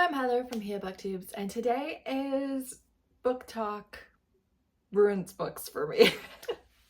I'm Heather from Booktubes, and today is Booktok ruins books for me.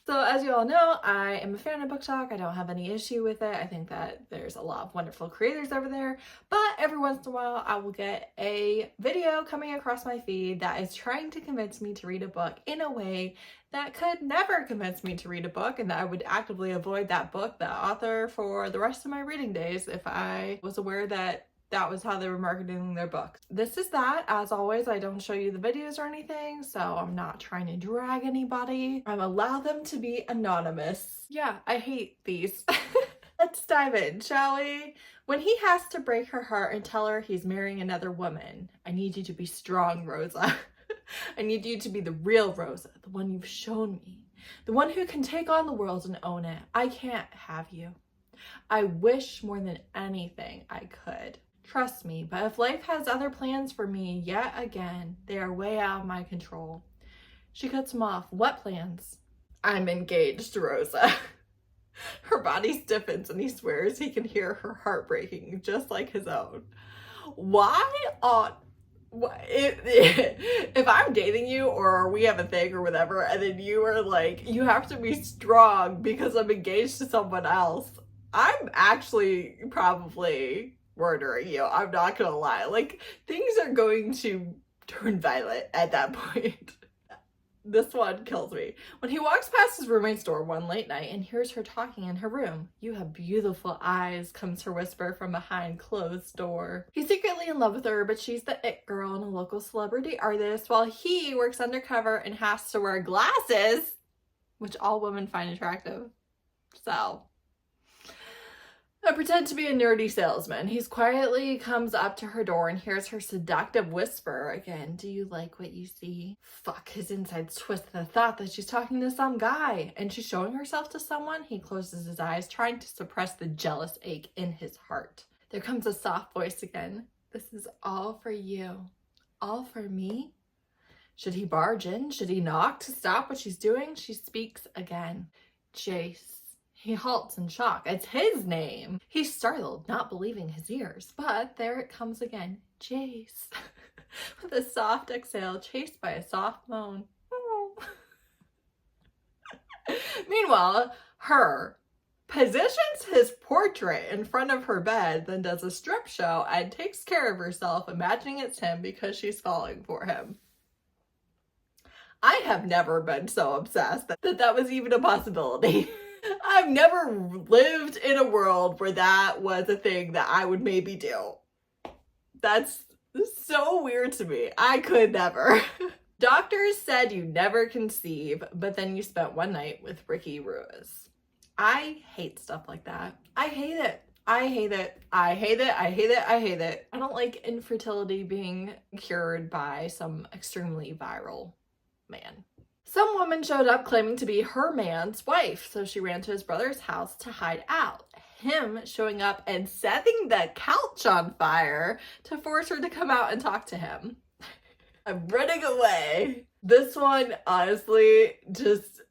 So as you all know, I am a fan of Booktok. I don't have any issue with it. I think that there's a lot of wonderful creators over there, but every once in a while I will get a video coming across my feed that is trying to convince me to read a book in a way that could never convince me to read a book, and that I would actively avoid that book, that author, for the rest of my reading days if I was aware that that was how they were marketing their books. This is that. As always, I don't show you the videos or anything, so I'm not trying to drag anybody. I'm allow them to be anonymous. Yeah, I hate these. Let's dive in, shall we? When he has to break her heart and tell her he's marrying another woman, I need you to be strong, Rosa. I need you to be the real Rosa, the one you've shown me. The one who can take on the world and own it. I can't have you. I wish more than anything I could. Trust me, but if life has other plans for me yet again, they are way out of my control. She cuts him off. What plans? I'm engaged, Rosa. Her body stiffens and he swears he can hear her heart breaking just like his own. Why on... If I'm dating you or we have a thing or whatever, and then you are like, you have to be strong because I'm engaged to someone else, I'm actually probably murdering you. I'm not gonna lie. Like, things are going to turn violent at that point. This one kills me. When he walks past his roommate's door one late night and hears her talking in her room. You have beautiful eyes, comes her whisper from behind closed door. He's secretly in love with her, but she's the it girl and a local celebrity artist, while he works undercover and has to wear glasses, which all women find attractive. So I pretend to be a nerdy salesman. He quietly comes up to her door and hears her seductive whisper again. Do you like what you see? Fuck, his insides twist at the thought that she's talking to some guy and she's showing herself to someone. He closes his eyes, trying to suppress the jealous ache in his heart. There comes a soft voice again. This is all for you. All for me? Should he barge in? Should he knock to stop what she's doing? She speaks again. Jace. He halts in shock. It's his name. He's startled, not believing his ears. But there it comes again. Jace. With a soft exhale chased by a soft moan. Oh. Meanwhile, her positions his portrait in front of her bed, then does a strip show and takes care of herself, imagining it's him because she's falling for him. I have never been so obsessed that was even a possibility. I've never lived in a world where that was a thing that I would maybe do. That's so weird to me. I could never. Doctors said you never conceive, but then you spent one night with Ricky Ruiz. I hate stuff like that. I hate it. I hate it. I hate it. I hate it. I hate it. I don't like infertility being cured by some extremely viral man. Some woman showed up claiming to be her man's wife, so she ran to his brother's house to hide out. Him showing up and setting the couch on fire to force her to come out and talk to him. I'm running away. This one, honestly, just,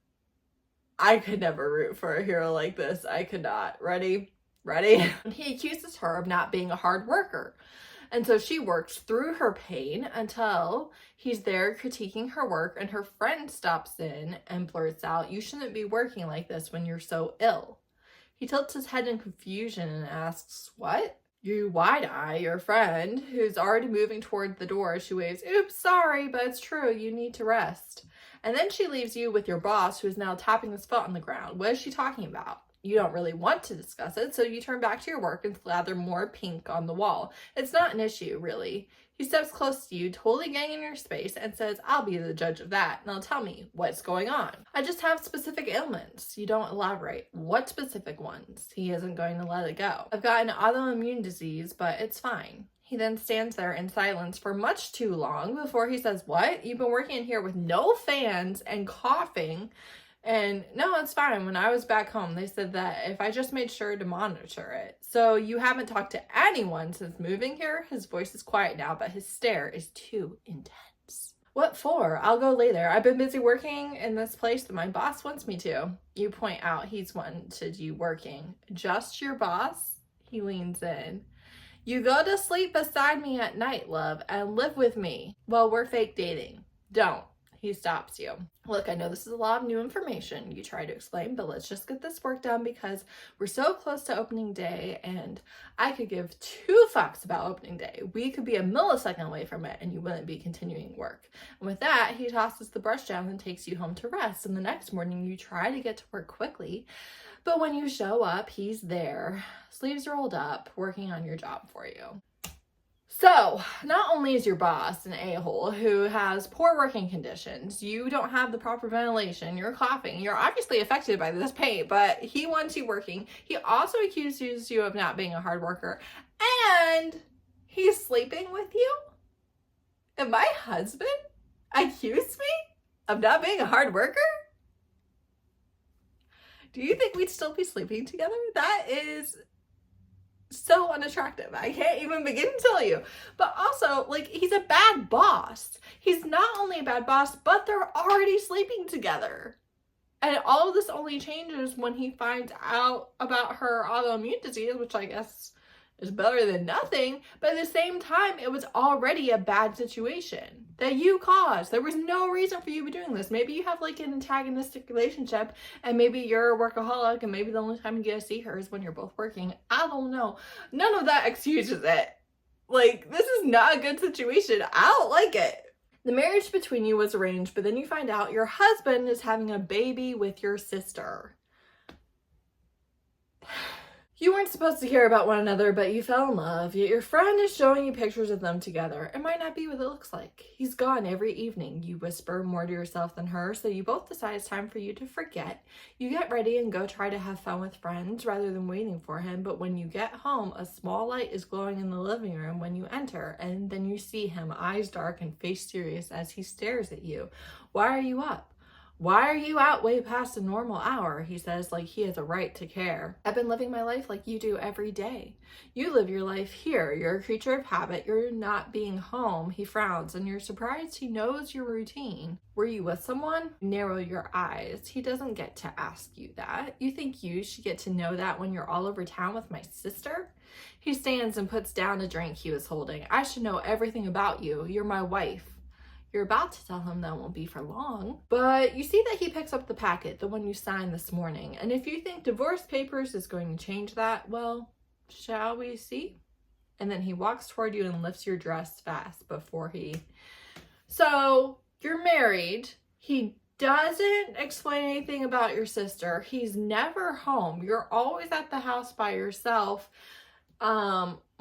I could never root for a hero like this. I could not. Ready? Ready? He accuses her of not being a hard worker. And so she works through her pain until he's there critiquing her work, and her friend stops in and blurts out, you shouldn't be working like this when you're so ill. He tilts his head in confusion and asks, what? You wide-eye your friend, who's already moving toward the door. She waves, oops, sorry, but it's true, you need to rest. And then she leaves you with your boss, who is now tapping his foot on the ground. What is she talking about? You don't really want to discuss it, so you turn back to your work and slather more pink on the wall. It's not an issue, really. He steps close to you, totally getting in your space, and says, I'll be the judge of that. Now tell me, what's going on? I just have specific ailments. You don't elaborate. What specific ones? He isn't going to let it go. I've got an autoimmune disease, but it's fine. He then stands there in silence for much too long before he says, what? You've been working in here with no fans and coughing. And no, it's fine. When I was back home, they said that if I just made sure to monitor it. So you haven't talked to anyone since moving here? His voice is quiet now, but his stare is too intense. What for? I'll go later. I've been busy working in this place that my boss wants me to. You point out he's wanted you working. Just your boss? He leans in. You go to sleep beside me at night, love, and live with me while we're fake dating. Don't. He stops you. Look, I know this is a lot of new information you try to explain, but let's just get this work done because we're so close to opening day and I could give 2 fucks about opening day. We could be a millisecond away from it and you wouldn't be continuing work. And with that, he tosses the brush down and takes you home to rest. And the next morning you try to get to work quickly, but when you show up, he's there, sleeves rolled up, working on your job for you. So, not only is your boss an a-hole who has poor working conditions, you don't have the proper ventilation, you're coughing, you're obviously affected by this paint, but he wants you working. He also accuses you of not being a hard worker, and he's sleeping with you? And my husband accused me of not being a hard worker? Do you think we'd still be sleeping together? That is so unattractive. I can't even begin to tell you. But also, like, he's a bad boss. He's not only a bad boss, but they're already sleeping together. And all of this only changes when he finds out about her autoimmune disease, which I guess is better than nothing. But at the same time, it was already a bad situation that you caused. There was no reason for you to be doing this. Maybe you have like an antagonistic relationship and maybe you're a workaholic and maybe the only time you get to see her is when you're both working. I don't know. None of that excuses it. Like, this is not a good situation. I don't like it. The marriage between you was arranged, but then you find out your husband is having a baby with your sister. You weren't supposed to care about one another, but you fell in love, yet your friend is showing you pictures of them together. It might not be what it looks like. He's gone every evening. You whisper more to yourself than her, so you both decide it's time for you to forget. You get ready and go try to have fun with friends rather than waiting for him, but when you get home, a small light is glowing in the living room when you enter, and then you see him, eyes dark and face serious as he stares at you. Why are you up? Why are you out way past a normal hour? He says, like he has a right to care. I've been living my life like you do every day. You live your life here. You're a creature of habit. You're not being home. He frowns and you're surprised he knows your routine. Were you with someone? Narrow your eyes. He doesn't get to ask you that. You think you should get to know that when you're all over town with my sister? He stands and puts down a drink he was holding. I should know everything about you. You're my wife. You're about to tell him that won't be for long, but you see that he picks up the packet, the one you signed this morning. And if you think divorce papers is going to change that, well, shall we see? And then he walks toward you and lifts your dress fast before he... So, you're married. He doesn't explain anything about your sister. He's never home. You're always at the house by yourself.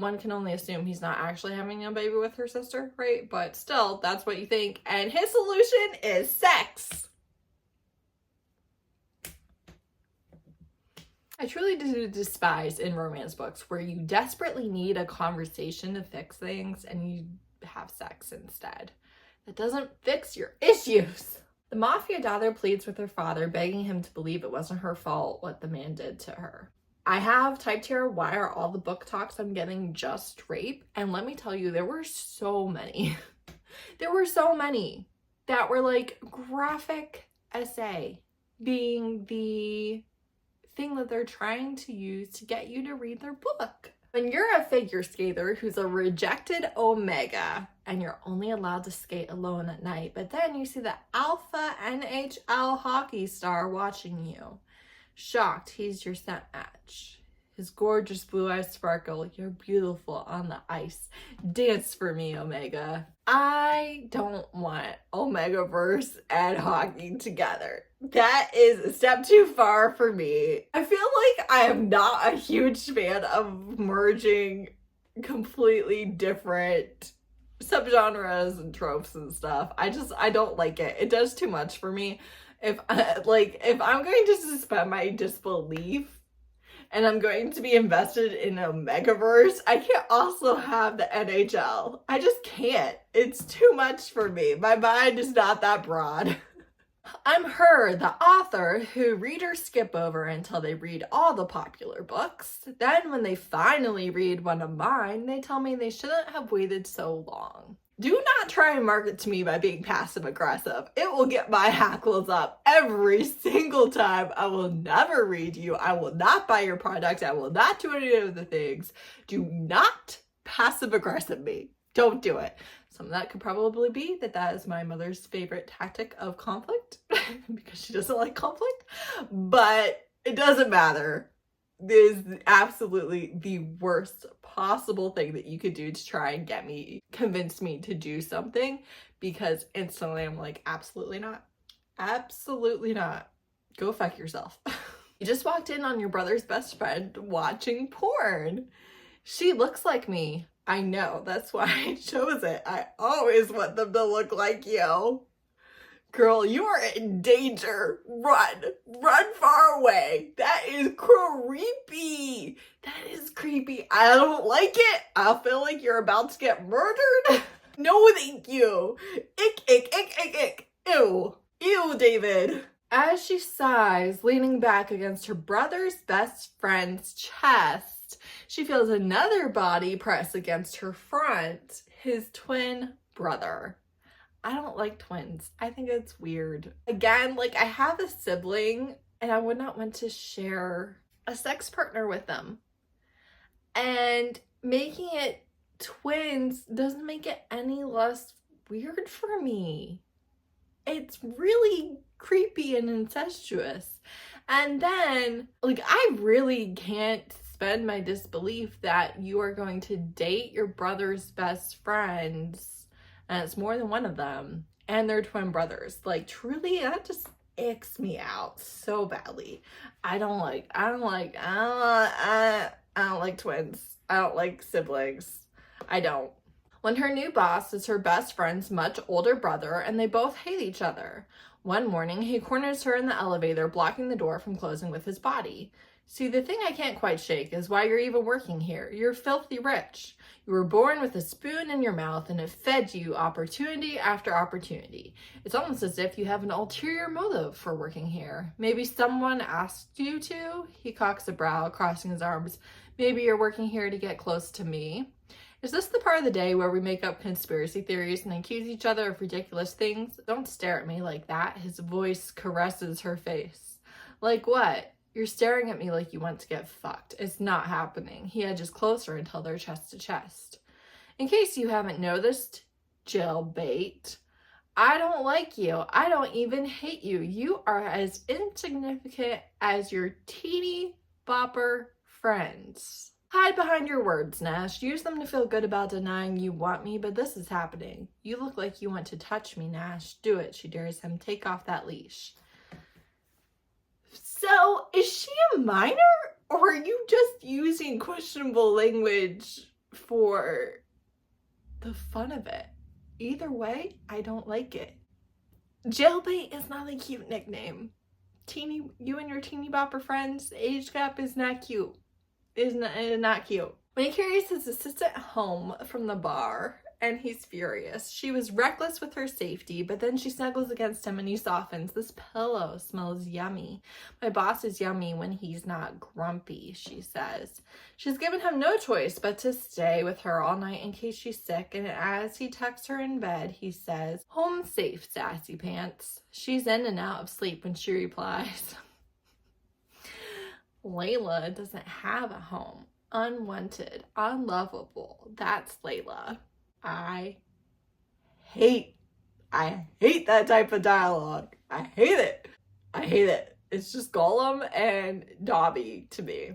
One can only assume he's not actually having a baby with her sister, right? But still, that's what you think. And his solution is sex. I truly do despise in romance books where you desperately need a conversation to fix things and you have sex instead. That doesn't fix your issues. The mafia daughter pleads with her father, begging him to believe it wasn't her fault what the man did to her. I have typed here, why are all the book talks I'm getting just rape? And let me tell you, there were so many. There were so many that were like graphic essay being the thing that they're trying to use to get you to read their book. When you're a figure skater who's a rejected omega and you're only allowed to skate alone at night, but then you see the alpha NHL hockey star watching you. Shocked, he's your scent match. His gorgeous blue eyes sparkle. You're beautiful on the ice. Dance for me, Omega. I don't want Omegaverse and hockey together. That is a step too far for me. I feel like I am not a huge fan of merging completely different subgenres and tropes and stuff. I don't like it. It does too much for me. If I'm going to suspend my disbelief and I'm going to be invested in a megaverse, I can't also have the NHL. I just can't. It's too much for me. My mind is not that broad. I'm her, the author, who readers skip over until they read all the popular books. Then when they finally read one of mine, they tell me they shouldn't have waited so long. Do not try and market to me by being passive aggressive. It will get my hackles up every single time. I will never read you. I will not buy your product. I will not do any of the things. Do not passive aggressive me. Don't do it. Some of that could probably be that is my mother's favorite tactic of conflict because she doesn't like conflict, but it doesn't matter. This is absolutely the worst possible thing that you could do to try and convince me to do something, because instantly I'm like, absolutely not. Absolutely not. Go fuck yourself. You just walked in on your brother's best friend watching porn. She looks like me. I know, that's why I chose it. I always want them to look like you. Girl, you are in danger. Run. Run far away. That is creepy. That is creepy. I don't like it. I feel like you're about to get murdered. No, thank you. Ick, ick, ick, ick, ick. Ew. Ew, David. As she sighs, leaning back against her brother's best friend's chest, she feels another body press against her front, his twin brother. I don't like twins. I think it's weird. Again, like, I have a sibling and I would not want to share a sex partner with them. And making it twins doesn't make it any less weird for me. It's really creepy and incestuous. And then, like, I really can't suspend my disbelief that you are going to date your brother's best friends, and it's more than one of them, and they're twin brothers. Like, truly, that just icks me out so badly. I don't like twins. I don't like siblings. I don't. When her new boss is her best friend's much older brother, and they both hate each other. One morning, he corners her in the elevator, blocking the door from closing with his body. See, the thing I can't quite shake is why you're even working here. You're filthy rich. You were born with a spoon in your mouth, and it fed you opportunity after opportunity. It's almost as if you have an ulterior motive for working here. Maybe someone asked you to? He cocks a brow, crossing his arms. Maybe you're working here to get close to me. Is this the part of the day where we make up conspiracy theories and accuse each other of ridiculous things? Don't stare at me like that. His voice caresses her face. Like what? You're staring at me like you want to get fucked. It's not happening. He edges closer until they're chest to chest. In case you haven't noticed, jailbait, I don't like you. I don't even hate you. You are as insignificant as your teeny bopper friends. Hide behind your words, Nash. Use them to feel good about denying you want me, but this is happening. You look like you want to touch me, Nash. Do it, she dares him. Take off that leash. So, is she a minor? Or are you just using questionable language for the fun of it? Either way, I don't like it. Jailbait is not a cute nickname. You and your teeny bopper friends, age gap is not cute. Is not cute. When he carries his assistant home from the bar, and he's furious. She was reckless with her safety, but then she snuggles against him and he softens. This pillow smells yummy. My boss is yummy when he's not grumpy, she says. She's given him no choice but to stay with her all night in case she's sick, and as he tucks her in bed, he says, "Home safe, sassy pants." She's in and out of sleep when she replies, "Layla doesn't have a home. Unwanted, unlovable. That's Layla." I hate that type of dialogue. I hate it. I hate it. It's just Gollum and Dobby to me.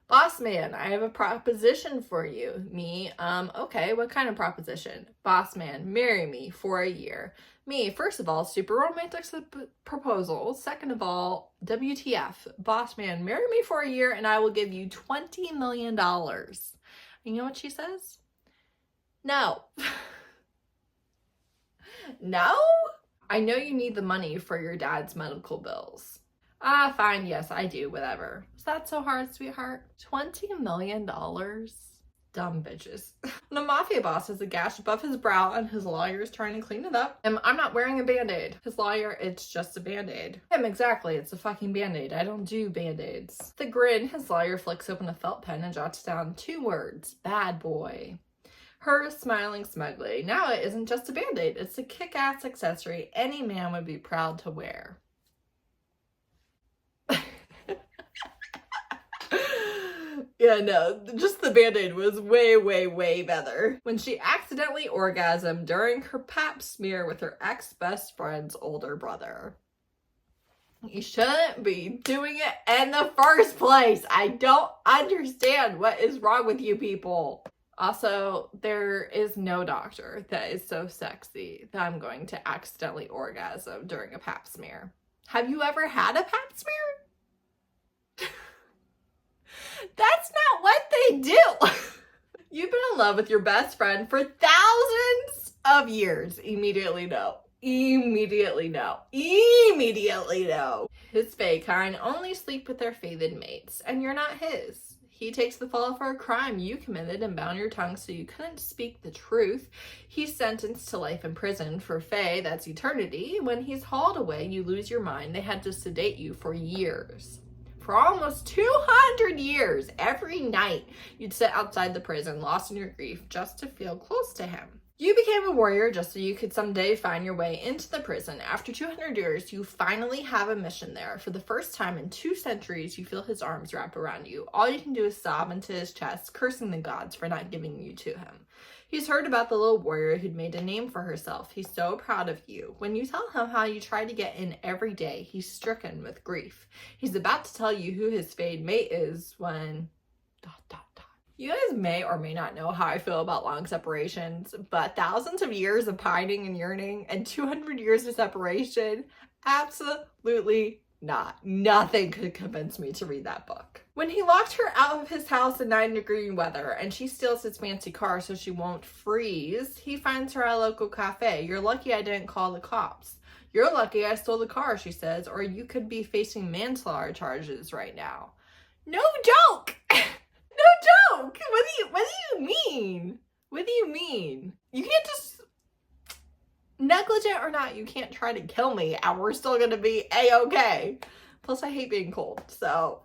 Boss man, I have a proposition for you. Me, okay, what kind of proposition? Boss man, marry me for a year. Me, first of all, super romantic proposal. Second of all, WTF. Boss man, marry me for a year and I will give you $20 million. You know what she says? No. No? I know you need the money for your dad's medical bills. Ah, fine, yes, I do, whatever. Is that so hard, sweetheart? $20 million? Dumb bitches. When a mafia boss has a gash above his brow and his lawyer is trying to clean it up, and I'm not wearing a band-aid. His lawyer, it's just a band-aid. Him, exactly, it's a fucking band-aid. I don't do band-aids. The grin, his lawyer flicks open a felt pen and jots down 2 words, bad boy. Her smiling smugly. Now it isn't just a band-aid, it's a kick-ass accessory any man would be proud to wear. Yeah, no, just the Band-Aid was way, way, way better. When she accidentally orgasmed during her pap smear with her ex-best friend's older brother. You shouldn't be doing it in the first place. I don't understand what is wrong with you people. Also, there is no doctor that is so sexy that I'm going to accidentally orgasm during a pap smear. Have you ever had a pap smear? That's not what they do. You've been in love with your best friend for thousands of years. Immediately no. Immediately no. Immediately no. His fae kind only sleep with their fated mates, and you're not his. He takes the fall for a crime you committed and bound your tongue so you couldn't speak the truth. He's sentenced to life in prison. For fae, that's eternity. When he's hauled away, you lose your mind. They had to sedate you for years. For almost 200 years, every night, you'd sit outside the prison, lost in your grief, just to feel close to him. You became a warrior just so you could someday find your way into the prison. After 200 years, you finally have a mission there. For the first time in 2 centuries, you feel his arms wrap around you. All you can do is sob into his chest, cursing the gods for not giving you to him. He's heard about the little warrior who'd made a name for herself. He's so proud of you. When you tell him how you try to get in every day, he's stricken with grief. He's about to tell you who his fated mate is when... You guys may or may not know how I feel about long separations, but thousands of years of pining and yearning and 200 years of separation, absolutely not. Nothing could convince me to read that book. When he locked her out of his house in 9-degree weather and she steals his fancy car so she won't freeze, he finds her at a local cafe. You're lucky I didn't call the cops. You're lucky I stole the car, she says, or you could be facing manslaughter charges right now. No joke! No joke! What do you mean? What do you mean? You can't just... Negligent or not, you can't try to kill me and we're still gonna be A-okay. Plus, I hate being cold, so...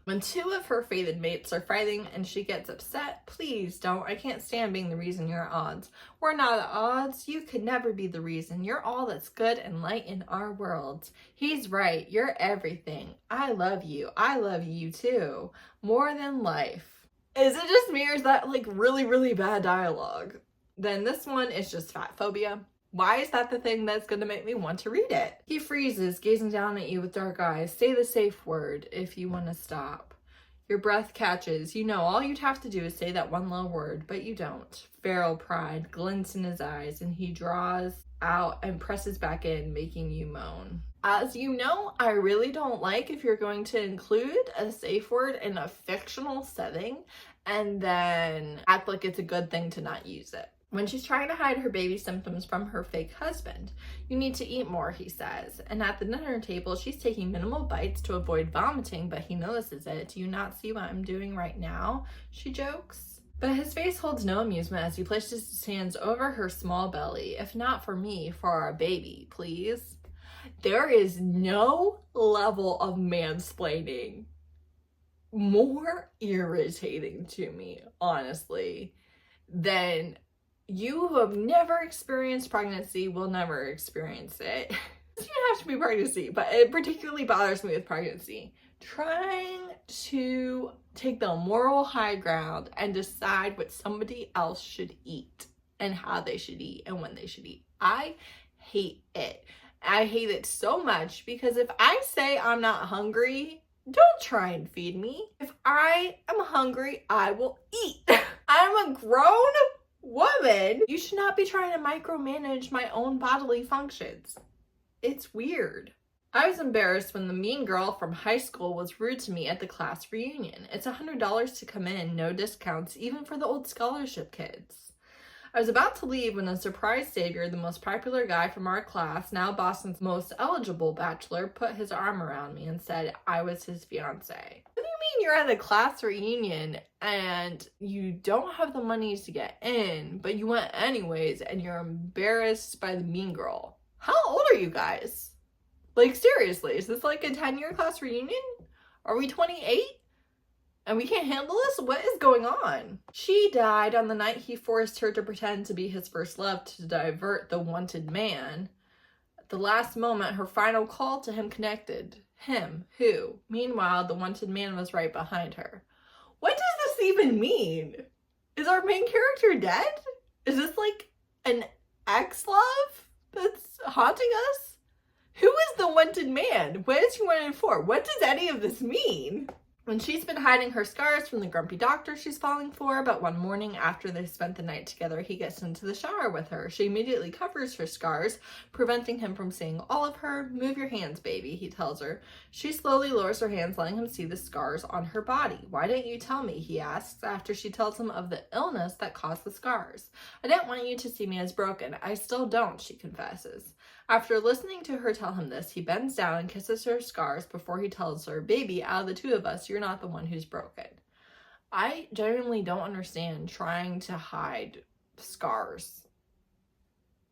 When 2 of her fated mates are fighting and she gets upset, please don't. I can't stand being the reason you're at odds. We're not at odds. You could never be the reason. You're all that's good and light in our worlds. He's right. You're everything. I love you. I love you too. More than life. Is it just me or is that like really, really bad dialogue? Then this one is just fat phobia. Why is that the thing that's going to make me want to read it? He freezes, gazing down at you with dark eyes. Say the safe word if you want to stop. Your breath catches. You know, all you'd have to do is say that one little word, but you don't. Feral pride glints in his eyes, and he draws out and presses back in, making you moan. As you know, I really don't like if you're going to include a safe word in a fictional setting and then act like it's a good thing to not use it. When she's trying to hide her baby symptoms from her fake husband, you need to eat more, he says. And at the dinner table, she's taking minimal bites to avoid vomiting, but he notices it. Do you not see what I'm doing right now? She jokes. But his face holds no amusement as he places his hands over her small belly. If not for me, for our baby, please. There is no level of mansplaining more irritating to me, honestly, than... You who have never experienced pregnancy will never experience it. It doesn't even have to be pregnancy, but it particularly bothers me with pregnancy. Trying to take the moral high ground and decide what somebody else should eat and how they should eat and when they should eat. I hate it. I hate it so much because if I say I'm not hungry, don't try and feed me. If I am hungry, I will eat. I'm a grown woman. You should not be trying to micromanage my own bodily functions. It's weird. I was embarrassed when the mean girl from high school was rude to me at the class reunion. It's $100 to come in, no discounts, even for the old scholarship kids. I was about to leave when the surprise savior, the most popular guy from our class, now Boston's most eligible bachelor, put his arm around me and said I was his fiance. What do you mean you're at a class reunion and you don't have the money to get in, but you went anyways and you're embarrassed by the mean girl? How old are you guys? Like, seriously, is this like a 10-year class reunion? Are we 28? And we can't handle this? What is going on? She died on the night he forced her to pretend to be his first love to divert the wanted man. At the last moment, her final call to him connected. Him, who, meanwhile, the wanted man was right behind her. What does this even mean? Is our main character dead? Is this like an ex-love that's haunting us? Who is the wanted man? What is he wanted for? What does any of this mean? When she's been hiding her scars from the grumpy doctor she's falling for, but one morning after they spent the night together, he gets into the shower with her. She immediately covers her scars, preventing him from seeing all of her. Move your hands, baby, he tells her. She slowly lowers her hands, letting him see the scars on her body. Why didn't you tell me, he asks, after she tells him of the illness that caused the scars. I didn't want you to see me as broken. I still don't, she confesses. After listening to her tell him this, he bends down and kisses her scars before he tells her, baby, out of the two of us, you're not the one who's broken. I genuinely don't understand trying to hide scars.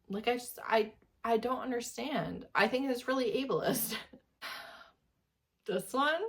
Like, I don't understand. I think it's really ableist. This one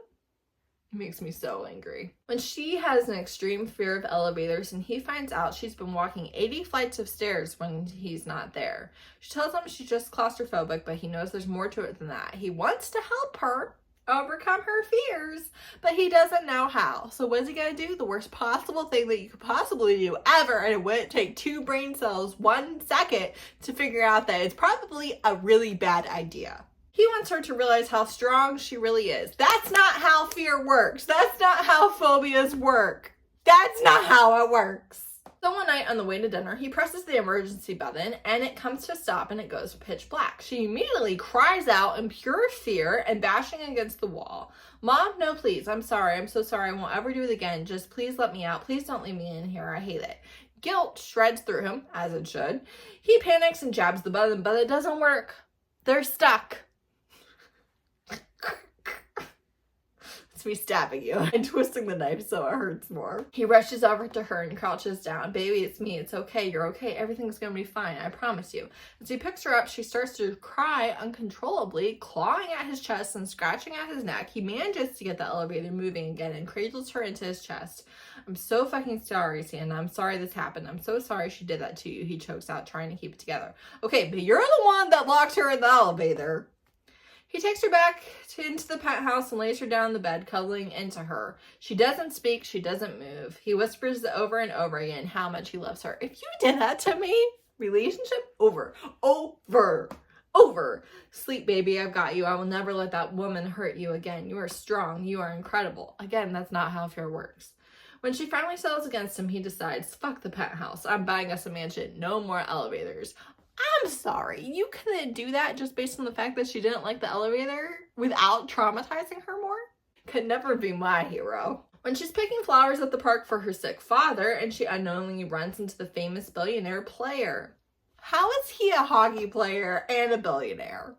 makes me so angry. When she has an extreme fear of elevators and he finds out she's been walking 80 flights of stairs when he's not there. She tells him she's just claustrophobic, but he knows there's more to it than that. He wants to help her overcome her fears, but he doesn't know how. So what's he gonna do? The worst possible thing that you could possibly do ever, and it wouldn't take 2 brain cells 1 second to figure out that it's probably a really bad idea. He wants her to realize how strong she really is. That's not how fear works. That's not how phobias work. That's not how it works. So one night on the way to dinner, he presses the emergency button and it comes to a stop and it goes pitch black. She immediately cries out in pure fear and bashing against the wall. Mom, no, please. I'm sorry. I'm so sorry. I won't ever do it again. Just please let me out. Please don't leave me in here. I hate it. Guilt shreds through him, as it should. He panics and jabs the button, but it doesn't work. They're stuck. It's me stabbing you and twisting the knife so it hurts more. He rushes over to her and crouches down. Baby, it's me. It's okay. You're okay. Everything's gonna be fine. I promise you. As he picks her up, she starts to cry uncontrollably, clawing at his chest and scratching at his neck. He manages to get the elevator moving again and cradles her into his chest. I'm so fucking sorry, Santa. I'm sorry this happened. I'm so sorry she did that to you. He chokes out, trying to keep it together. Okay, but you're the one that locked her in the elevator. He takes her back into the penthouse and lays her down in the bed, cuddling into her. She doesn't speak. She doesn't move. He whispers over and over again how much he loves her. If you did that to me, relationship over. Over. Sleep, baby. I've got you. I will never let that woman hurt you again. You are strong. You are incredible. Again, that's not how fear works. When she finally settles against him, he decides, fuck the penthouse. I'm buying us a mansion. No more elevators. I'm sorry, you couldn't do that just based on the fact that she didn't like the elevator without traumatizing her more? Could never be my hero. When she's picking flowers at the park for her sick father and she unknowingly runs into the famous billionaire player. How is he a hockey player and a billionaire?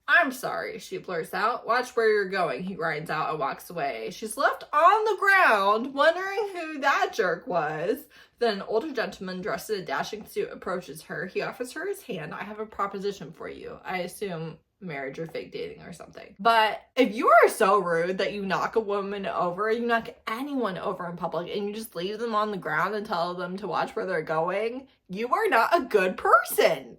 I'm sorry, she blurts out. Watch where you're going, he grinds out and walks away. She's left on the ground, wondering who that jerk was. Then an older gentleman dressed in a dashing suit approaches her. He offers her his hand. I have a proposition for you. I assume marriage or fake dating or something. But if you are so rude that you knock a woman over, you knock anyone over in public, and you just leave them on the ground and tell them to watch where they're going, you are not a good person.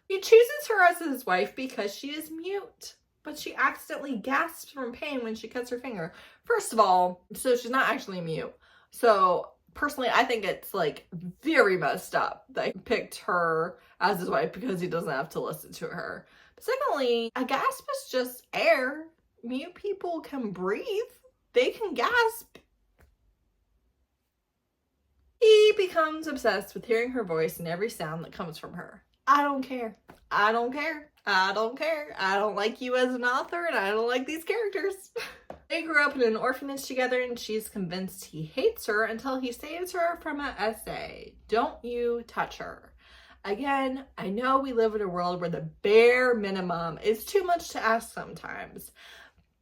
He chooses her as his wife because she is mute, but she accidentally gasps from pain when she cuts her finger. First of all, so she's not actually mute. So personally, I think it's like very messed up that he picked her as his wife because he doesn't have to listen to her. But secondly, a gasp is just air. Mute people can breathe. They can gasp. He becomes obsessed with hearing her voice and every sound that comes from her. I don't care. I don't care. I don't care. I don't like you as an author and I don't like these characters. They grew up in an orphanage together and she's convinced he hates her until he saves her from an essay. Don't you touch her. Again, I know we live in a world where the bare minimum is too much to ask sometimes.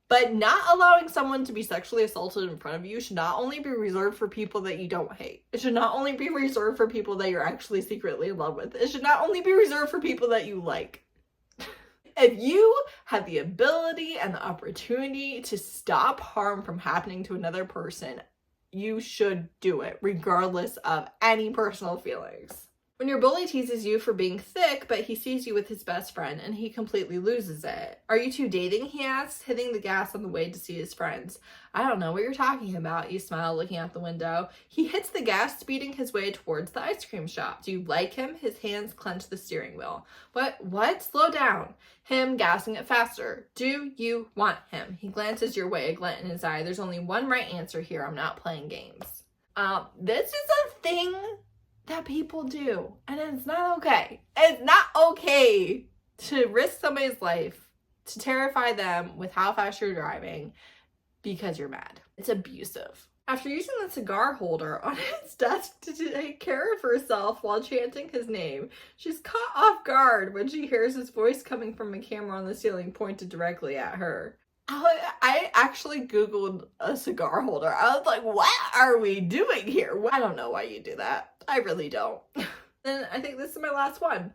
But not allowing someone to be sexually assaulted in front of you should not only be reserved for people that you don't hate. It should not only be reserved for people that you're actually secretly in love with. It should not only be reserved for people that you like. If you have the ability and the opportunity to stop harm from happening to another person, you should do it, regardless of any personal feelings. When your bully teases you for being thick, but he sees you with his best friend and he completely loses it. Are you two dating, he asks, hitting the gas on the way to see his friends. I don't know what you're talking about, you smile, looking out the window. He hits the gas, speeding his way towards the ice cream shop. Do you like him? His hands clench the steering wheel. What? Slow down. Him, gassing it faster. Do you want him? He glances your way, a glint in his eye. There's only one right answer here. I'm not playing games. This is a thing that people do, and it's not okay. It's not okay to risk somebody's life, to terrify them with how fast you're driving because you're mad. It's abusive. After using the cigar holder on his desk to take care of herself while chanting his name, she's caught off guard when she hears his voice coming from a camera on the ceiling pointed directly at her. I actually Googled a cigar holder. I was like, what are we doing here? I don't know why you do that. I really don't. And I think this is my last one.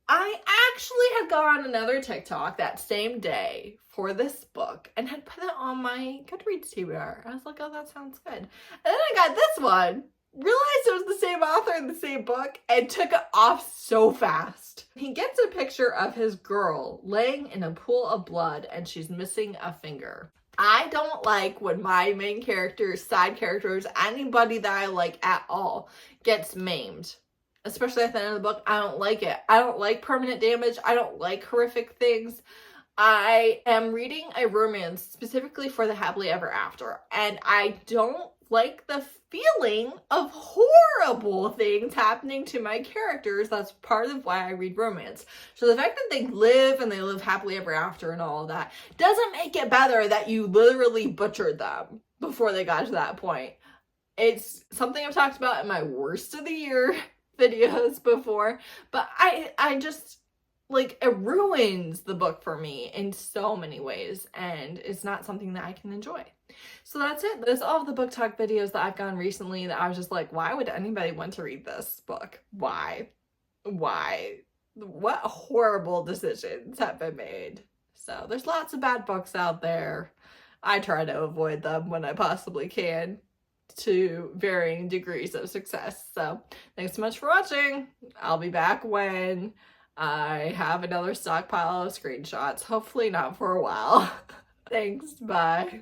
I actually had gone on another TikTok that same day for this book and had put it on my Goodreads TBR. I was like, oh, that sounds good. And then I got this one, realized it was the same author in the same book, and took it off so fast. He gets a picture of his girl laying in a pool of blood and she's missing a finger. I don't like when my main characters, side characters, anybody that I like at all gets maimed. Especially at the end of the book, I don't like it. I don't like permanent damage. I don't like horrific things. I am reading a romance specifically for the happily ever after, and I don't like the feeling of horrible things happening to my characters. That's part of why I read romance. So the fact that they live and they live happily ever after and all of that doesn't make it better that you literally butchered them before they got to that point. It's something I've talked about in my worst of the year videos before, but I just, like, it ruins the book for me in so many ways, and it's not something that I can enjoy. So that's it. That's all of the book talk videos that I've gone recently that I was just like, why would anybody want to read this book? Why? What horrible decisions have been made? So there's lots of bad books out there. I try to avoid them when I possibly can, to varying degrees of success. So thanks so much for watching. I'll be back when I have another stockpile of screenshots. Hopefully not for a while. Thanks. Bye.